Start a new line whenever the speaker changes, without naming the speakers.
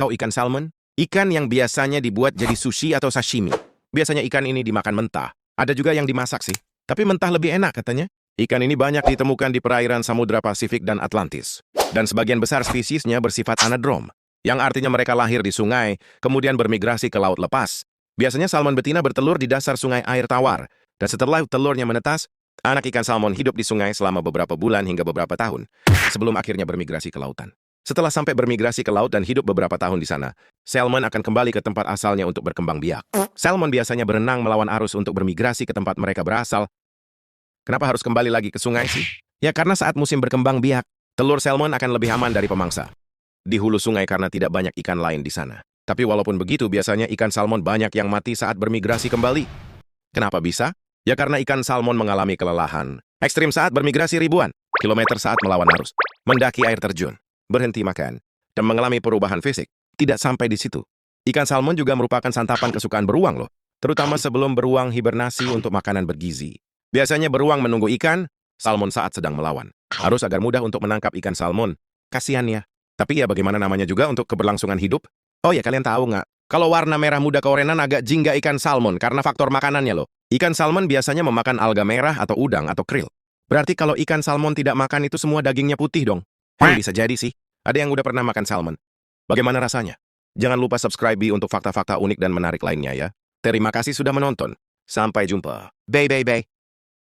Tahu ikan salmon? Ikan yang biasanya dibuat jadi sushi atau sashimi. Biasanya ikan ini dimakan mentah. Ada juga yang dimasak sih. Tapi mentah lebih enak katanya. Ikan ini banyak ditemukan di perairan Samudra Pasifik dan Atlantis. Dan sebagian besar spesiesnya bersifat anadrom, yang artinya mereka lahir di sungai, kemudian bermigrasi ke laut lepas. Biasanya salmon betina bertelur di dasar sungai air tawar. Dan setelah telurnya menetas, anak ikan salmon hidup di sungai selama beberapa bulan hingga beberapa tahun, sebelum akhirnya bermigrasi ke lautan. Setelah sampai bermigrasi ke laut dan hidup beberapa tahun di sana, salmon akan kembali ke tempat asalnya untuk berkembang biak. Salmon biasanya berenang melawan arus untuk bermigrasi ke tempat mereka berasal. Kenapa harus kembali lagi ke sungai sih? Ya karena saat musim berkembang biak, telur salmon akan lebih aman dari pemangsa di hulu sungai karena tidak banyak ikan lain di sana. Tapi walaupun begitu, biasanya ikan salmon banyak yang mati saat bermigrasi kembali. Kenapa bisa? Ya karena ikan salmon mengalami kelelahan ekstrim saat bermigrasi ribuan kilometer saat melawan arus, mendaki air terjun, berhenti makan, dan mengalami perubahan fisik. Tidak sampai di situ. Ikan salmon juga merupakan santapan kesukaan beruang loh, terutama sebelum beruang hibernasi untuk makanan bergizi. Biasanya beruang menunggu ikan salmon saat sedang melawan arus agar mudah untuk menangkap ikan salmon. Kasian ya. Tapi ya bagaimana namanya juga untuk keberlangsungan hidup? Oh ya kalian tahu nggak? Kalau warna merah muda keorenan agak jingga ikan salmon karena faktor makanannya loh. Ikan salmon biasanya memakan alga merah atau udang atau krill. Berarti kalau ikan salmon tidak makan itu semua dagingnya putih dong. Bisa jadi sih. Ada yang udah pernah makan salmon. Bagaimana rasanya? Jangan lupa subscribe untuk fakta-fakta unik dan menarik lainnya ya. Terima kasih sudah menonton. Sampai jumpa. Bye bye bye.